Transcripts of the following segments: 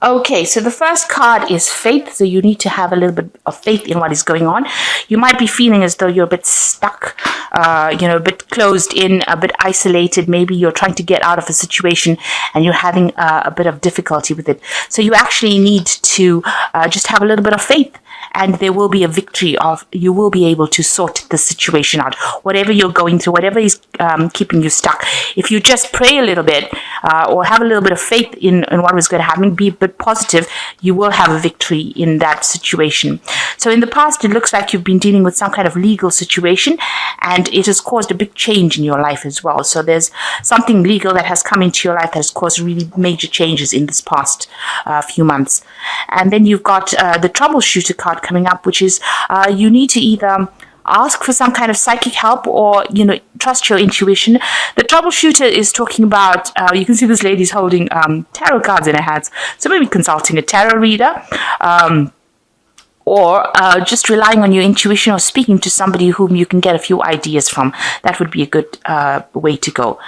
Okay, so the first card is faith. So you need to have a little bit of faith in what is going on. You might be feeling as though you're a bit stuck, a bit closed in, a bit isolated. Maybe you're trying to get out of a situation and you're having a bit of difficulty with it. So you actually need to just have a little bit of faith, and there will be a victory. Of you will be able to sort the situation out, whatever you're going through, whatever is keeping you stuck. If you just pray a little bit, or have a little bit of faith in what was going to happen, be a bit positive, you will have a victory in that situation. So in the past, it looks like you've been dealing with some kind of legal situation, and it has caused a big change in your life as well. So there's something legal that has come into your life that has caused really major changes in this past few months. And then you've got the troubleshooter card coming up, which is you need to either ask for some kind of psychic help or trust your intuition. The troubleshooter is talking about, you can see this lady's holding tarot cards in her hands, so maybe consulting a tarot reader, or just relying on your intuition or speaking to somebody whom you can get a few ideas from. That would be a good way to go.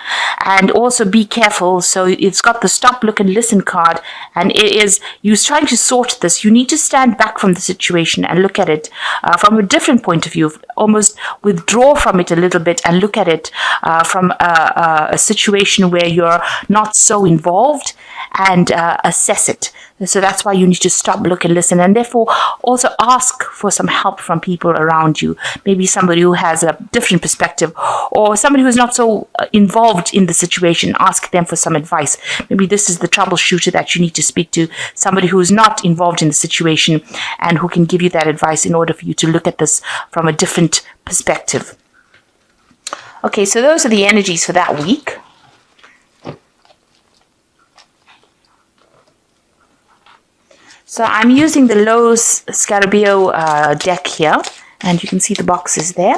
And also be careful. So it's got the stop, look, and listen card, and it is you trying to sort this. You need to stand back from the situation and look at it from a different point of view, almost withdraw from it a little bit and look at it from a situation where you're not so involved, and assess it. So that's why you need to stop, look, and listen, and therefore also ask for some help from people around you. Maybe somebody who has a different perspective, or somebody who's not so involved in the situation. Ask them for some advice. Maybe this is the troubleshooter that you need to speak to, somebody who's not involved in the situation and who can give you that advice in order for you to look at this from a different perspective. Okay, so those are the energies for that week. So I'm using the Lowe's Scarabeo deck here, and you can see the boxes there.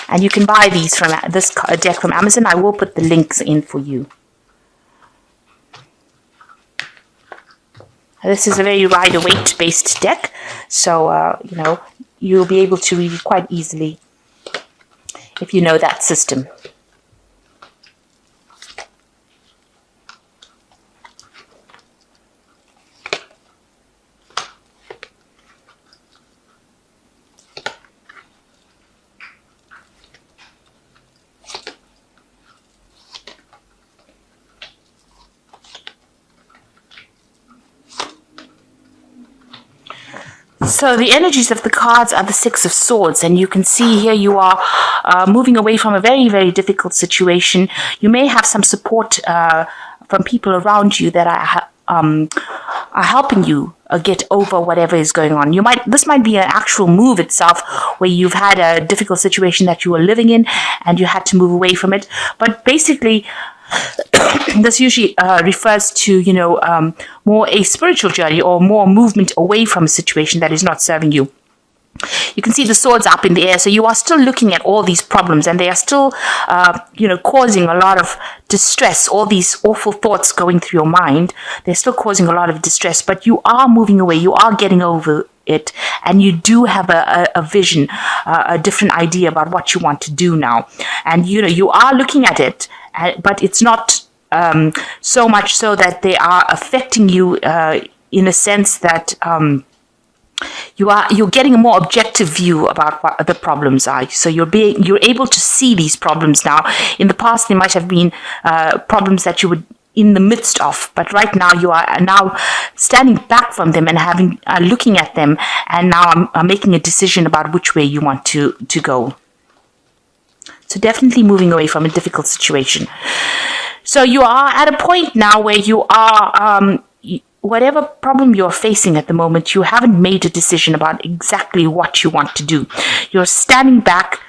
And you can buy these from this deck from Amazon. I will put the links in for you. This is a very Rider-Waite based deck, so you'll be able to read it quite easily if you know that system. So the energies of the cards are the Six of Swords, and you can see here you are moving away from a very, very difficult situation. You may have some support from people around you that are helping you get over whatever is going on. This might be an actual move itself, where you've had a difficult situation that you were living in and you had to move away from it. But basically, this usually refers to, more a spiritual journey or more movement away from a situation that is not serving you. You can see the swords up in the air, so you are still looking at all these problems, and they are still, causing a lot of distress. All these awful thoughts going through your mind, they're still causing a lot of distress, but you are moving away, you are getting over it, and you do have a vision, a different idea about what you want to do now. And, you are looking at it, but it's not so much so that they are affecting you in a sense that you're getting a more objective view about what the problems are. So you're able to see these problems now. In the past, they might have been problems that you would in the midst of, but right now you are now standing back from them and looking at them, and now I'm making a decision about which way you want to go. So definitely moving away from a difficult situation. So you are at a point now where you are, whatever problem you're facing at the moment, you haven't made a decision about exactly what you want to do. You're standing back,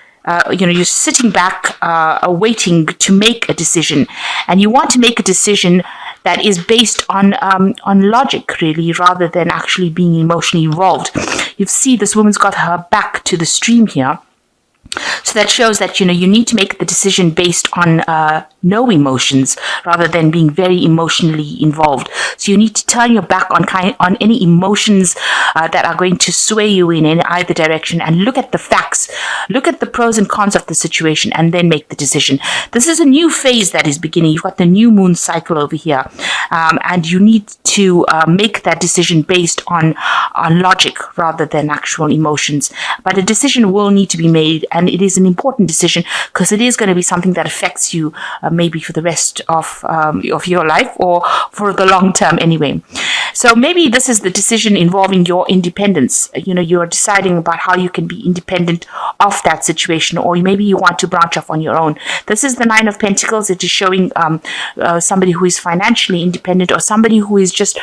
you're sitting back, waiting to make a decision. And you want to make a decision that is based on logic, really, rather than actually being emotionally involved. You see this woman's got her back to the stream here. So that shows that, you need to make the decision based on no emotions rather than being very emotionally involved. So So you need to turn your back on any emotions that are going to sway you in either direction, and look at the facts, look at the pros and cons of the situation, and then make the decision. This is a new phase that is beginning. You've got the new moon cycle over here, and you need to make that decision based on logic rather than actual emotions. But a decision will need to be made, and it is an important decision because it is going to be something that affects you maybe for the rest of your life, or for the long term anyway. So maybe this is the decision involving your independence. You're deciding about how you can be independent of that situation, or maybe you want to branch off on your own. This is the Nine of Pentacles. It is showing somebody who is financially independent, or somebody who is just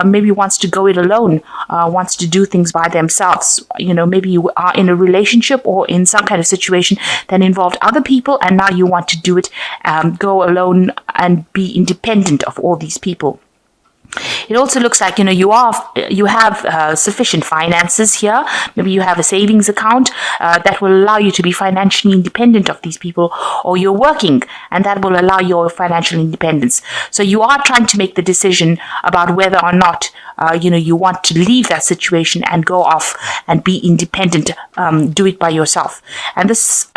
maybe wants to go it alone, wants to do things by themselves. Maybe you are in a relationship or in some kind of situation that involved other people, and now you want to do it, go alone and be independent of all these people. It also looks like you have sufficient finances here. Maybe you have a savings account that will allow you to be financially independent of these people, or you're working and that will allow your financial independence. So you are trying to make the decision about whether or not you want to leave that situation and go off and be independent, do it by yourself. And this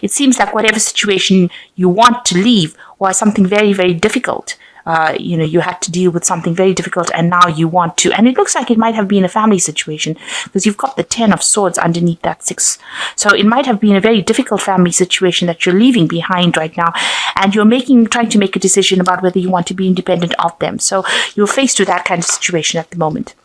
it seems like whatever situation you want to leave was something very, very difficult. You had to deal with something very difficult, and now you want to. And it looks like it might have been a family situation, because you've got the 10 of Swords underneath that 6. So it might have been a very difficult family situation that you're leaving behind right now, and you're trying to make a decision about whether you want to be independent of them. So you're faced with that kind of situation at the moment.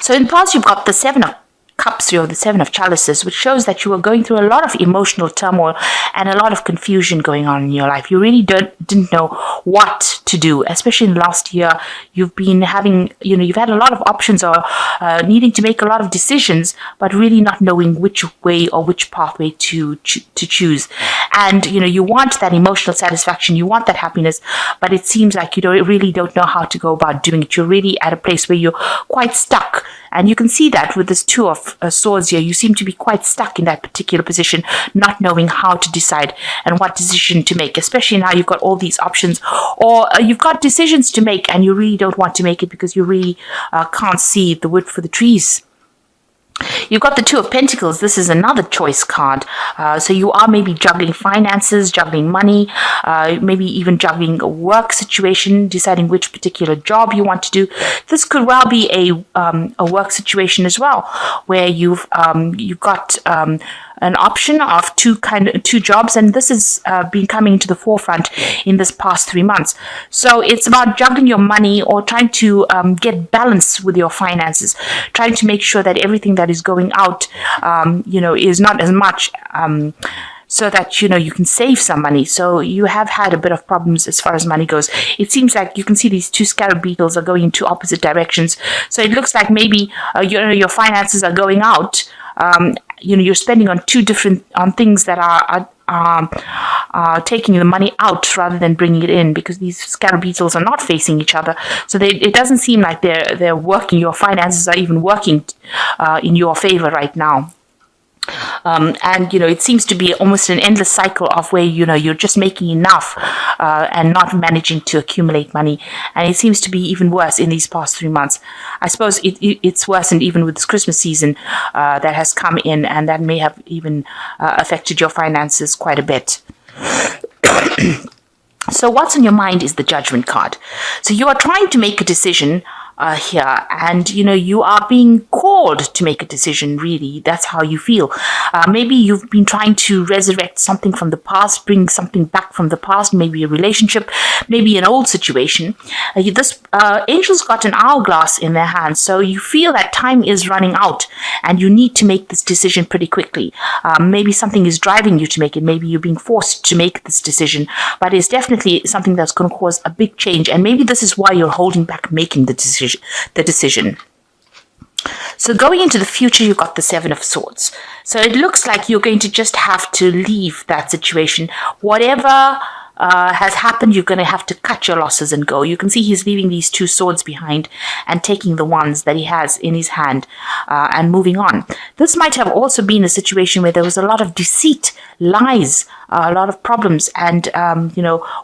So in the past, you've got the 7 of Cups, the 7 of Chalices, which shows that you were going through a lot of emotional turmoil and a lot of confusion going on in your life. You really didn't know what to do, especially in the last year. You've been having, you've had a lot of options, or needing to make a lot of decisions, but really not knowing which way or which pathway to choose. And, you want that emotional satisfaction, you want that happiness, but it seems like you really don't know how to go about doing it. You're really at a place where you're quite stuck. And you can see that with this 2 of Swords here. You seem to be quite stuck in that particular position, not knowing how to decide and what decision to make, especially now you've got all these options, or you've got decisions to make and you really don't want to make it because you really can't see the wood for the trees. You've got the 2 of Pentacles. This is another choice card. So you are maybe juggling finances, juggling money, maybe even juggling a work situation, deciding which particular job you want to do. This could well be a work situation as well, where you've got an option of two jobs, and this has been coming to the forefront in this past 3 months. So it's about juggling your money, or trying to get balance with your finances, trying to make sure that everything that is going out, is not as much, so that you can save some money. So you have had a bit of problems as far as money goes. It seems like you can see these 2 scarab beetles are going in 2 opposite directions. So it looks like maybe your finances are going out. You're spending on things that are taking the money out rather than bringing it in, because these scarab beetles are not facing each other. So it doesn't seem like they're working. Your finances are even working in your favor right now. And it seems to be almost an endless cycle of where you're just making enough and not managing to accumulate money. And it seems to be even worse in these past 3 months. I suppose it's worsened even with this Christmas season that has come in, and that may have even affected your finances quite a bit. So what's on your mind is the Judgment card. So you are trying to make a decision here, and you are being called to make a decision. Really, that's how you feel. Maybe you've been trying to resurrect something from the past, bring something back from the past, maybe a relationship, maybe an old situation. This angel's got an hourglass in their hands, so you feel that time is running out and you need to make this decision pretty quickly. Maybe something is driving you to make it. Maybe you're being forced to make this decision, but it's definitely something that's going to cause a big change, and maybe this is why you're holding back making the decision. So going into the future, you've got the 7 of Swords. So it looks like you're going to just have to leave that situation. Whatever has happened, you're going to have to cut your losses and go. You can see he's leaving these 2 swords behind and taking the ones that he has in his hand and moving on. This might have also been a situation where there was a lot of deceit, lies, a lot of problems, and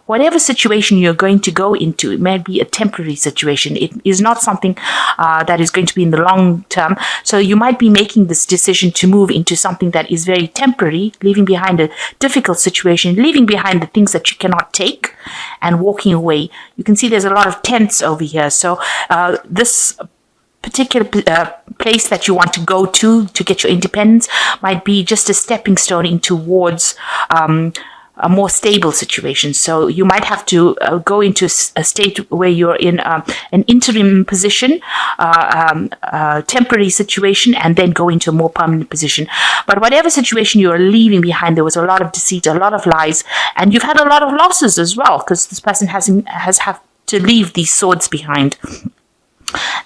whatever situation you're going to go into, it may be a temporary situation. It is not something that is going to be in the long term. So you might be making this decision to move into something that is very temporary, leaving behind a difficult situation, leaving behind the things that you cannot take, and walking away. You can see there's a lot of tents over here. So this particular place that you want to go to get your independence might be just a stepping stone in towards a more stable situation. So you might have to go into a state where you're in an interim position, temporary situation, and then go into a more permanent position. But whatever situation you're leaving behind, there was a lot of deceit, a lot of lies, and you've had a lot of losses as well, because this person has have to leave these swords behind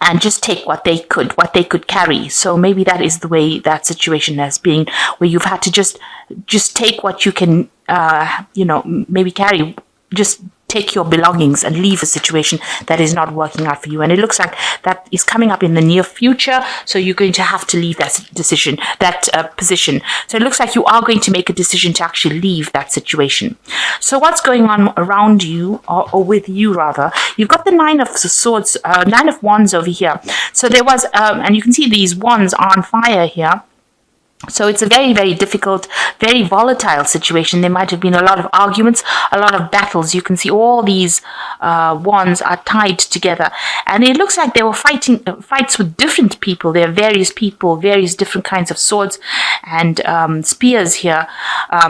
and just take what they could carry. So maybe that is the way that situation has been, where you've had to just take what you can, maybe carry, just take your belongings and leave a situation that is not working out for you. And it looks like that is coming up in the near future. So you're going to have to leave that position. So it looks like you are going to make a decision to actually leave that situation. So what's going on around you, or with you rather? You've got the 9 of Swords, 9 of Wands over here. So there was, and you can see these wands are on fire here. So it's a very, very difficult, very volatile situation. There might have been a lot of arguments, a lot of battles. You can see all these wands are tied together. And it looks like they were fights with different people. There are various people, various different kinds of swords and spears here.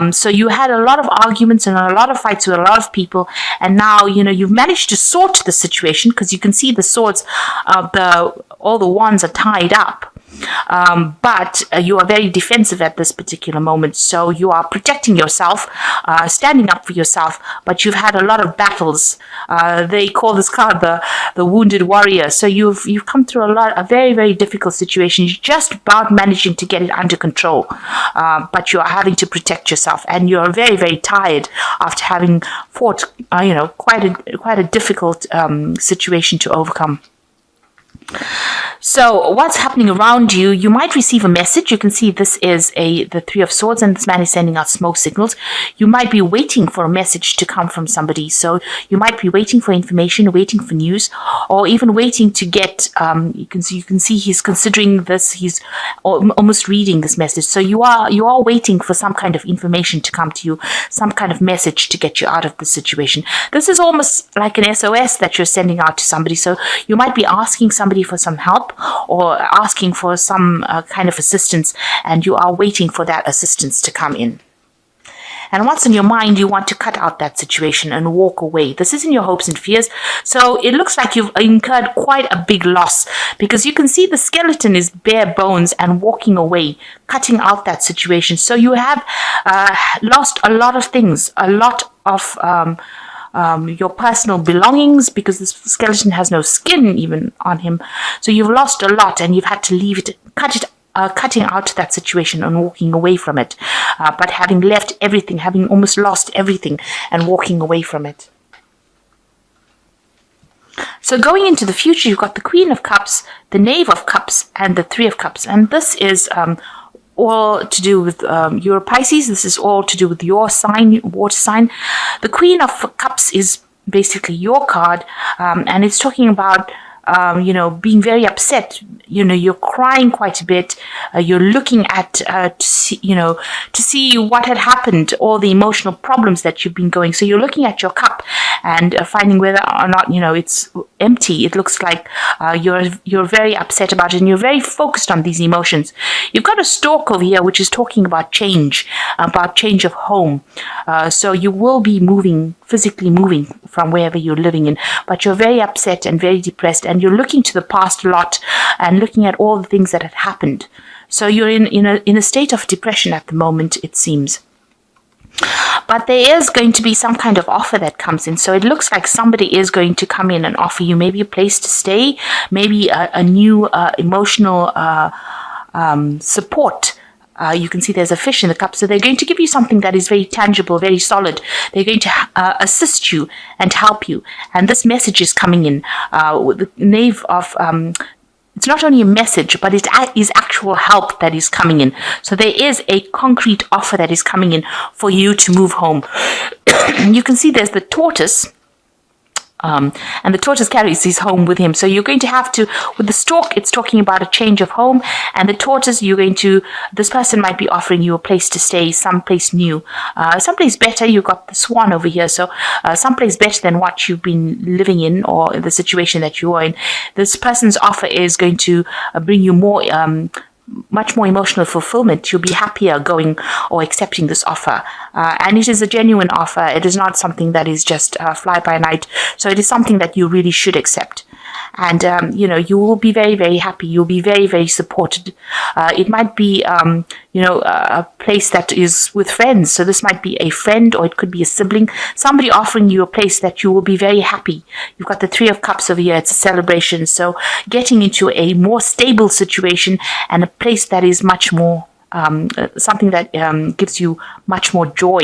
So you had a lot of arguments and a lot of fights with a lot of people. And now, you've managed to sort the situation, because you can see the swords, all the wands are tied up. But you are very defensive at this particular moment, so you are protecting yourself, standing up for yourself, but you've had a lot of battles. They call this card the wounded warrior. So you've come through a very, very difficult situation. You're just about managing to get it under control, but you are having to protect yourself, and you're very, very tired after having fought quite a difficult situation to overcome. So what's happening around you? You might receive a message. You can see this is the 3 of Swords, and this man is sending out smoke signals. You might be waiting for a message to come from somebody. So you might be waiting for information, waiting for news, or even waiting to get. You can see he's considering this. He's almost reading this message. So you are waiting for some kind of information to come to you, some kind of message to get you out of the situation. This is almost like an SOS that you're sending out to somebody. So you might be asking somebody for some help, or asking for some kind of assistance, and you are waiting for that assistance to come in. And what's in your mind, you want to cut out that situation and walk away. This is in your hopes and fears. So it looks like you've incurred quite a big loss, because you can see the skeleton is bare bones and walking away, cutting out that situation. So you have lost a lot of things, a lot of your personal belongings, because this skeleton has no skin even on him. So you've lost a lot, and you've had to leave it, cutting out that situation and walking away from it. But having left everything, having almost lost everything, and walking away from it. So going into the future, you've got the Queen of Cups, the Knave of Cups, and the 3 of Cups. And this is all to do with your Pisces. This is all to do with your sign, water sign. The Queen of Cups is basically your card, and it's talking about being very upset. You're crying quite a bit. You're looking at to see what had happened, all the emotional problems that you've been going. So you're looking at your cup and finding whether or not it's empty. It looks like you're very upset about it, and you're very focused on these emotions. You've got a stork over here, which is talking about change of home. So you will be physically moving from wherever you're living in, but you're very upset and very depressed, and you're looking to the past a lot and looking at all the things that had happened. So you're in a state of depression at the moment, it seems. But there is going to be some kind of offer that comes in. So it looks like somebody is going to come in and offer you maybe a place to stay, maybe a new emotional support You can see there's a fish in the cup. So they're going to give you something that is very tangible, very solid. They're going to assist you and help you. And this message is coming in with the Knave of... it's not only a message, but it is actual help that is coming in. So there is a concrete offer that is coming in for you to move home. You can see there's the tortoise. And the tortoise carries his home with him. So you're going to have to, with the stork, it's talking about a change of home. And the tortoise, this person might be offering you a place to stay, someplace new, someplace better. You've got the swan over here. So someplace better than what you've been living in or the situation that you are in. This person's offer is going to bring you much more emotional fulfillment. You'll be happier going or accepting this offer. And it is a genuine offer. It is not something that is just fly by night. So it is something that you really should accept. And, you will be very, very happy. You'll be very, very supported. It might be, a place that is with friends. So this might be a friend or it could be a sibling. Somebody offering you a place that you will be very happy. You've got the Three of Cups over here. It's a celebration. So getting into a more stable situation and a place that is much more, something that gives you much more joy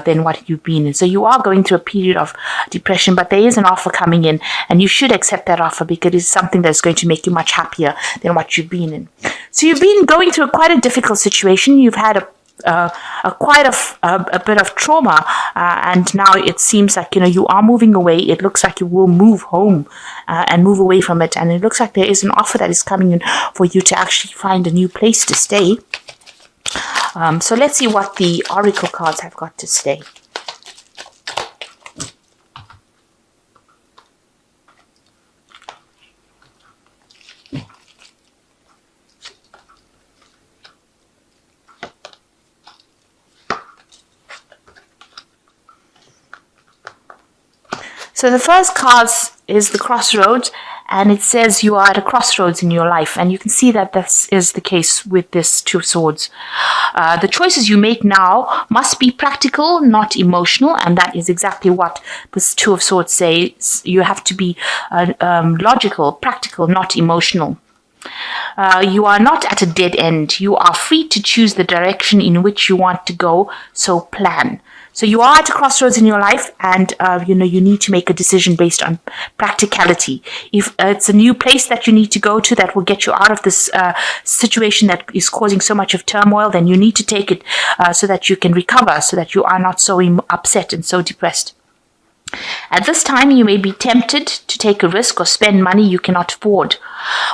than what you've been in. So you are going through a period of depression, but there is an offer coming in and you should accept that offer because it is something that's going to make you much happier than what you've been in. So you've been going through quite a difficult situation. You've had quite a bit of trauma, and now it seems like you are moving away. It looks like you will move home and move away from it, and it looks like there is an offer that is coming in for you to actually find a new place to stay. So let's see what the oracle cards have got to say. So the first card is the Crossroads, and it says you are at a crossroads in your life, and you can see that this is the case with this Two of Swords. The choices you make now must be practical, not emotional, and that is exactly what this Two of Swords says. You have to be logical, practical, not emotional. You are not at a dead end. You are free to choose the direction in which you want to go, so plan. So you are at a crossroads in your life, and you need to make a decision based on practicality. If it's a new place that you need to go to that will get you out of this situation that is causing so much of turmoil, then you need to take it so that you can recover, so that you are not so upset and so depressed. At this time, you may be tempted to take a risk or spend money you cannot afford,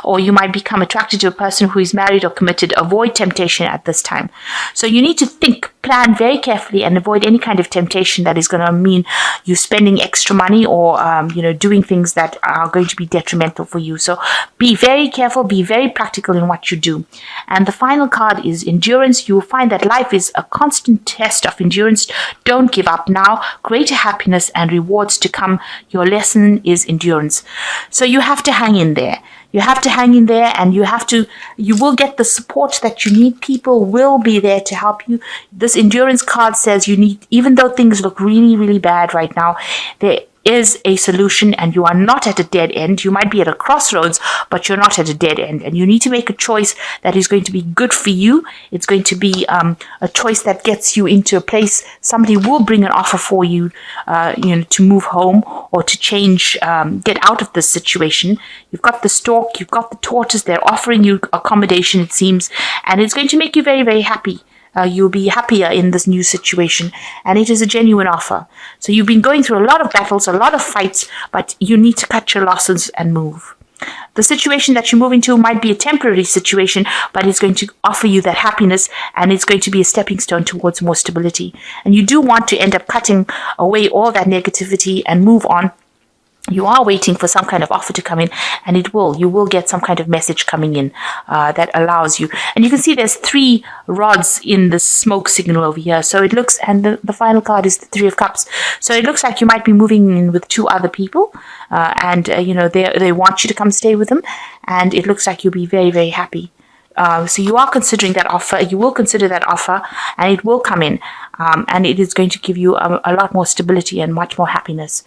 or you might become attracted to a person who is married or committed. Avoid temptation at this time. So you need to think, plan very carefully, and avoid any kind of temptation that is going to mean you spending extra money or doing things that are going to be detrimental for you. So be very careful, be very practical in what you do. And the final card is endurance. You will find that life is a constant test of endurance. Don't give up now. Greater happiness and rewards to come. Your lesson is endurance. So you have to hang in there. You have to hang in there, and you will get the support that you need. People will be there to help you. This endurance card says even though things look really, really bad right now, there is a solution, and you are not at a dead end. You might be at a crossroads, but you're not at a dead end, and you need to make a choice that is going to be good for you. It's going to be a choice that gets you into a place. Somebody will bring an offer for you, to move home or to change, get out of this situation. You've got the stork, you've got the tortoise. They're offering you accommodation, it seems, and it's going to make you very, very happy. You'll be happier in this new situation, and it is a genuine offer. So you've been going through a lot of battles, a lot of fights, but you need to cut your losses and move. The situation that you're moving to might be a temporary situation, but it's going to offer you that happiness, and it's going to be a stepping stone towards more stability. And you do want to end up cutting away all that negativity and move on. You are waiting for some kind of offer to come in, and you will get some kind of message coming in that allows you. And you can see there's 3 rods in the smoke signal over here. So it looks, and the final card is the Three of Cups. So it looks like you might be moving in with 2 other people, and they want you to come stay with them, and it looks like you'll be very, very happy. So you are considering that offer. You will consider that offer, and it will come in, and it is going to give you a lot more stability and much more happiness.